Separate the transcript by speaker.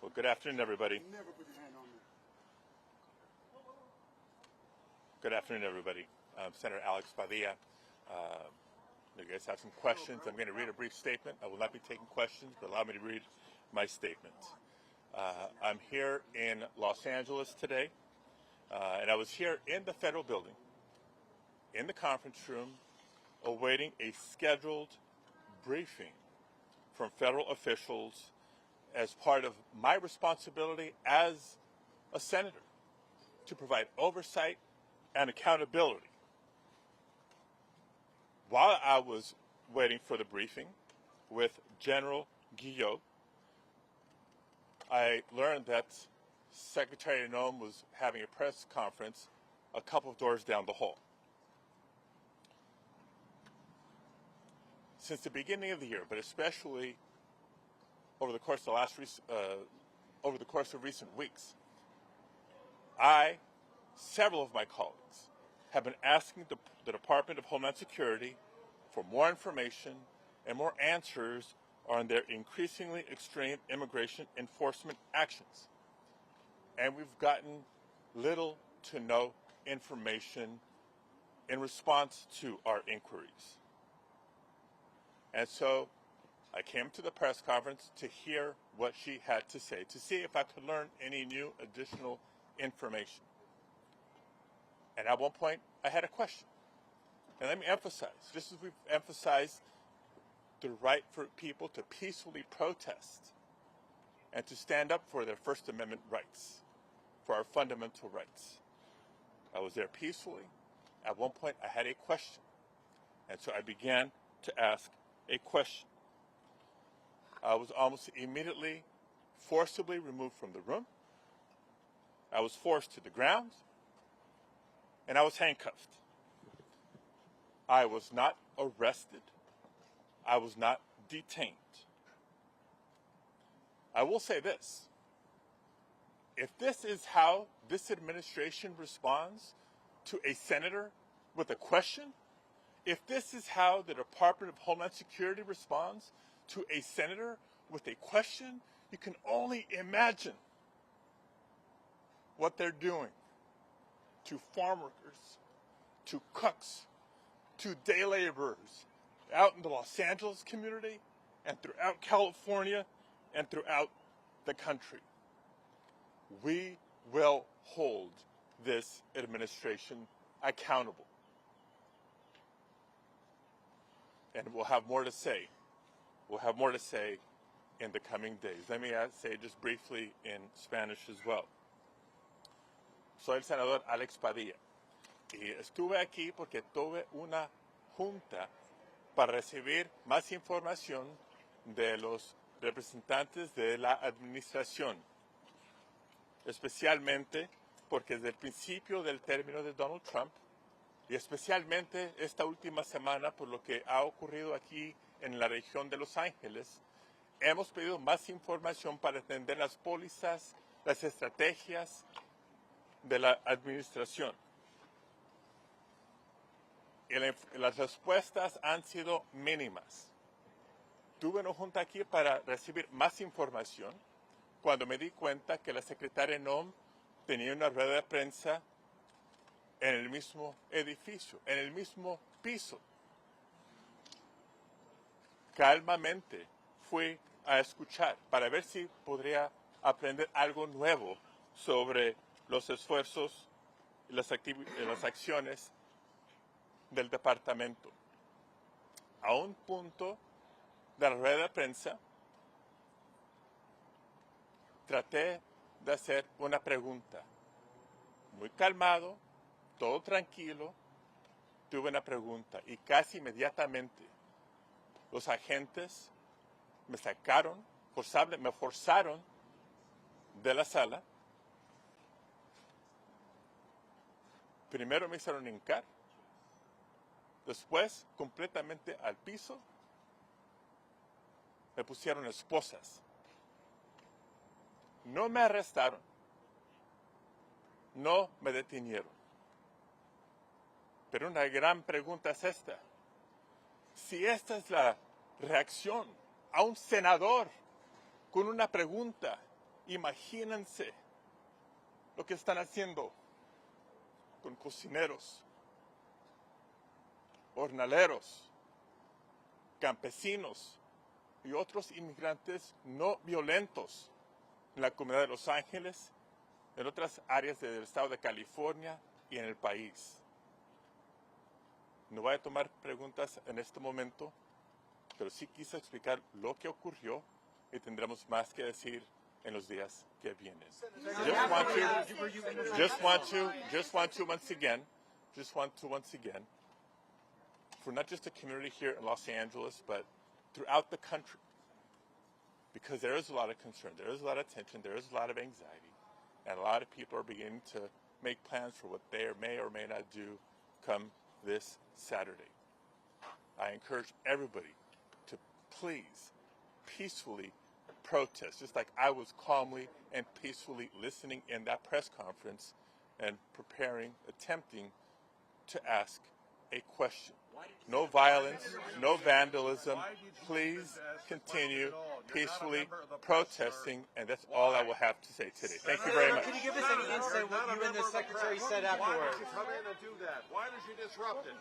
Speaker 1: Well, good afternoon, everybody.
Speaker 2: Never put your hand on me.
Speaker 1: Good afternoon, everybody. I'm Senator Alex Padilla. You guys have some questions. I'm going to read a brief statement. I will not be taking questions, but allow me to read my statement. I'm here in Los Angeles today, and I was here in the federal building, in the conference room, awaiting a scheduled briefing from federal officials as part of my responsibility as a senator to provide oversight and accountability. While I was waiting for the briefing with General Guillot, I learned that Secretary Noem was having a press conference a couple of doors down the hall. Since the beginning of the year, but especially over the course of recent weeks, several of my colleagues, have been asking the Department of Homeland Security for more information and more answers on their increasingly extreme immigration enforcement actions. And we've gotten little to no information in response to our inquiries. And so I came to the press conference to hear what she had to say, to see if I could learn any new additional information. And at one point, I had a question. And let me emphasize, just as we've emphasized the right for people to peacefully protest and to stand up for their First Amendment rights, for our fundamental rights. I was there peacefully. At one point, I had a question. And so I began to ask a question. I was almost immediately forcibly removed from the room. I was forced to the ground, and I was handcuffed. I was not arrested. I was not detained. I will say this. If this is how this administration responds to a senator with a question, if this is how the Department of Homeland Security responds to a senator with a question, you can only imagine what they're doing to farm workers, to cooks, to day laborers out in the Los Angeles community and throughout California and throughout the country. We will hold this administration accountable. And we'll have more to say. We'll have more to say in the coming days. Let me say just briefly in Spanish as well. Soy el senador Alex Padilla y estuve aquí porque tuve una junta para recibir más información de los representantes de la administración, especialmente porque desde el principio del término de Donald Trump y especialmente esta última semana por lo que ha ocurrido aquí en la región de Los Ángeles, hemos pedido más información para entender las pólizas, las estrategias de la administración. Y las respuestas han sido mínimas. Tuve una junta aquí para recibir más información cuando me di cuenta que la secretaria Noem tenía una rueda de prensa en el mismo edificio, en el mismo piso. Calmamente fui a escuchar para ver si podría aprender algo nuevo sobre los esfuerzos y las acciones del departamento. A un punto de la rueda de prensa, traté de hacer una pregunta. Muy calmado, todo tranquilo, tuve una pregunta y casi inmediatamente los agentes me sacaron, me forzaron de la sala. Primero me hicieron hincar, después completamente al piso me pusieron esposas. No me arrestaron, no me detenieron. Pero una gran pregunta es esta. Si esta es la reacción a un senador con una pregunta Imagínense lo que están haciendo con cocineros, jornaleros, campesinos y otros inmigrantes no violentos en la comunidad de Los Ángeles, en otras áreas del estado de California y en el país. No voy a tomar preguntas en este momento, pero sí quise explicar lo que ocurrió y tendremos más que decir en los días que vienen. Just want to once again, for not just the community here in Los Angeles, but throughout the country, because there is a lot of concern, there is a lot of tension, there is a lot of anxiety, and a lot of people are beginning to make plans for what they may or may not do come this Saturday. I encourage everybody to please peacefully protest, just like I was calmly and peacefully listening in that press conference and preparing, attempting to ask a question. No violence, no vandalism. Please continue peacefully protesting, and that's all I will have to say today. Thank you very much.
Speaker 2: Can you give us any insight what you and the secretary said afterwards?
Speaker 3: Why did you come in and do that? Why did you disrupt it?